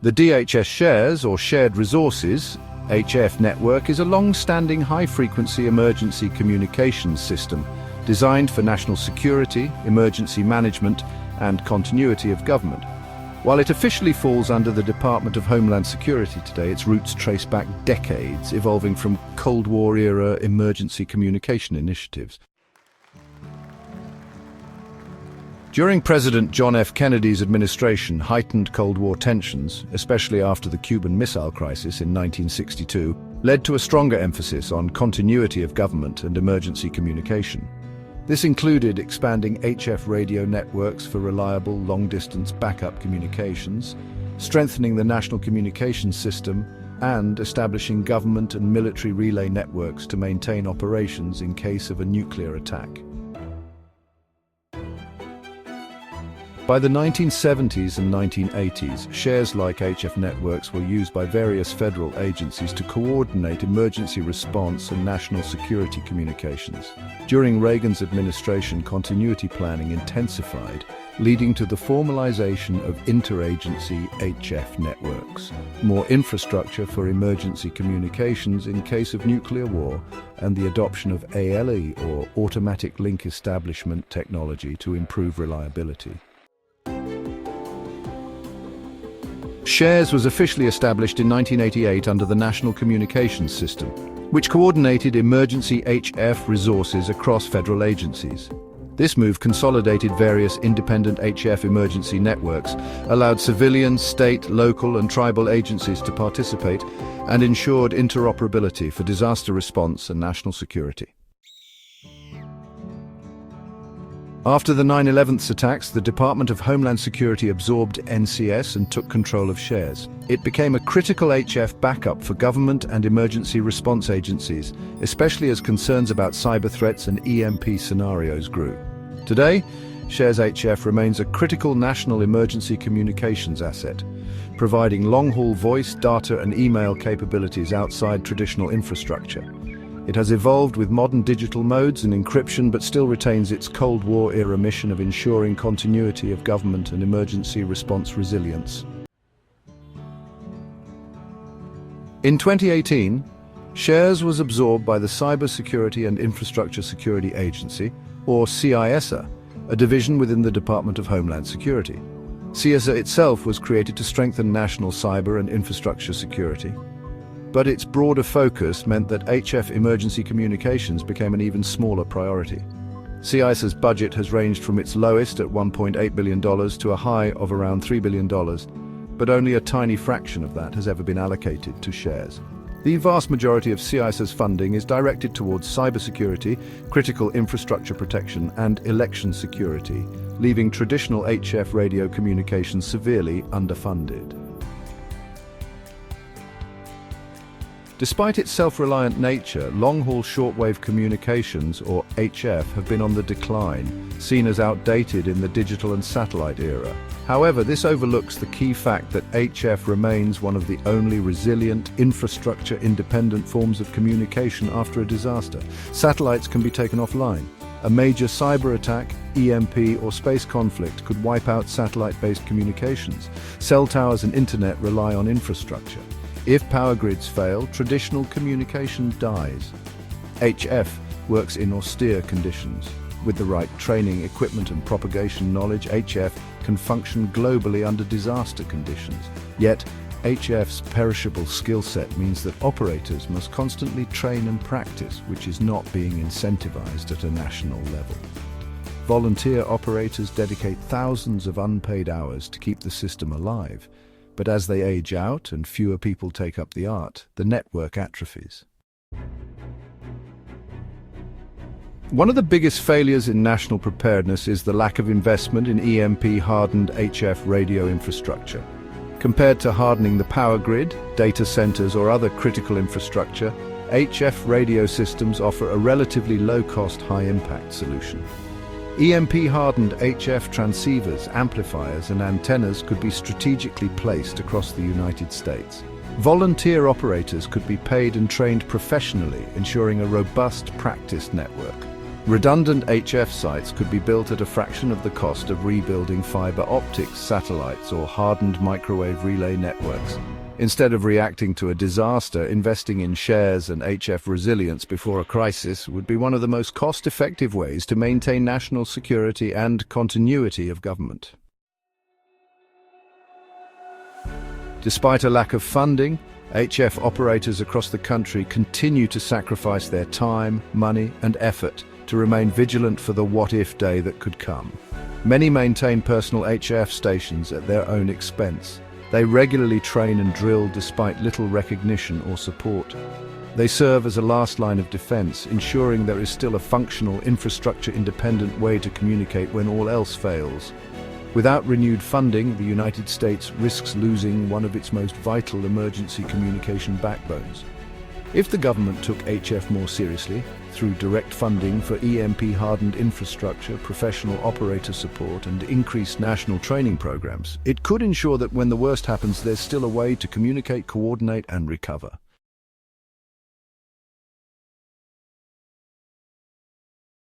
The DHS Shares, or Shared Resources, HF network is a long-standing high-frequency emergency communications system designed for national security, emergency management, and continuity of government. While it officially falls under the Department of Homeland Security today, its roots trace back decades, evolving from Cold War-era emergency communication initiatives. During President John F. Kennedy's administration, heightened Cold War tensions, especially after the Cuban Missile Crisis in 1962, led to a stronger emphasis on continuity of government and emergency communication. This included expanding HF radio networks for reliable long-distance backup communications, strengthening the national communications system, and establishing government and military relay networks to maintain operations in case of a nuclear attack. By the 1970s and 1980s, shares like HF networks were used by various federal agencies to coordinate emergency response and national security communications. During Reagan's administration, continuity planning intensified, leading to the formalization of interagency HF networks, more infrastructure for emergency communications in case of nuclear war, and the adoption of ALE, or automatic link establishment technology, to improve reliability. SHARES was officially established in 1988 under the National Communications System, which coordinated emergency HF resources across federal agencies. This move consolidated various independent HF emergency networks, allowed civilian, state, local and tribal agencies to participate, and ensured interoperability for disaster response and national security. After the 9/11 attacks, the Department of Homeland Security absorbed NCS and took control of SHARES. It became a critical HF backup for government and emergency response agencies, especially as concerns about cyber threats and EMP scenarios grew. Today, SHARES HF remains a critical national emergency communications asset, providing long-haul voice, data and email capabilities outside traditional infrastructure. It has evolved with modern digital modes and encryption, but still retains its Cold War-era mission of ensuring continuity of government and emergency response resilience. In 2018, SHARES was absorbed by the Cybersecurity and Infrastructure Security Agency, or CISA, a division within the Department of Homeland Security. CISA itself was created to strengthen national cyber and infrastructure security. But its broader focus meant that HF emergency communications became an even smaller priority. CISA's budget has ranged from its lowest at $1.8 billion to a high of around $3 billion, but only a tiny fraction of that has ever been allocated to SHARES. The vast majority of CISA's funding is directed towards cybersecurity, critical infrastructure protection, and election security, leaving traditional HF radio communications severely underfunded. Despite its self-reliant nature, long-haul shortwave communications, or HF, have been on the decline, seen as outdated in the digital and satellite era. However, this overlooks the key fact that HF remains one of the only resilient, infrastructure-independent forms of communication after a disaster. Satellites can be taken offline. A major cyber attack, EMP, or space conflict could wipe out satellite-based communications. Cell towers and internet rely on infrastructure. If power grids fail, traditional communication dies. HF works in austere conditions. With the right training, equipment and propagation knowledge, HF can function globally under disaster conditions. Yet, HF's perishable skill set means that operators must constantly train and practice, which is not being incentivized at a national level. Volunteer operators dedicate thousands of unpaid hours to keep the system alive. But as they age out and fewer people take up the art, the network atrophies. One of the biggest failures in national preparedness is the lack of investment in EMP-hardened HF radio infrastructure. Compared to hardening the power grid, data centers, or other critical infrastructure, HF radio systems offer a relatively low-cost, high-impact solution. EMP-hardened HF transceivers, amplifiers and antennas could be strategically placed across the United States. Volunteer operators could be paid and trained professionally, ensuring a robust practice network. Redundant HF sites could be built at a fraction of the cost of rebuilding fiber optics satellites or hardened microwave relay networks. Instead of reacting to a disaster, investing in shares and HF resilience before a crisis would be one of the most cost-effective ways to maintain national security and continuity of government. Despite a lack of funding, HF operators across the country continue to sacrifice their time, money, and effort to remain vigilant for the what-if day that could come. Many maintain personal HF stations at their own expense. They regularly train and drill despite little recognition or support. They serve as a last line of defense, ensuring there is still a functional, infrastructure-independent way to communicate when all else fails. Without renewed funding, the United States risks losing one of its most vital emergency communication backbones. If the government took HF more seriously, through direct funding for EMP-hardened infrastructure, professional operator support, and increased national training programs, it could ensure that when the worst happens, there's still a way to communicate, coordinate, and recover.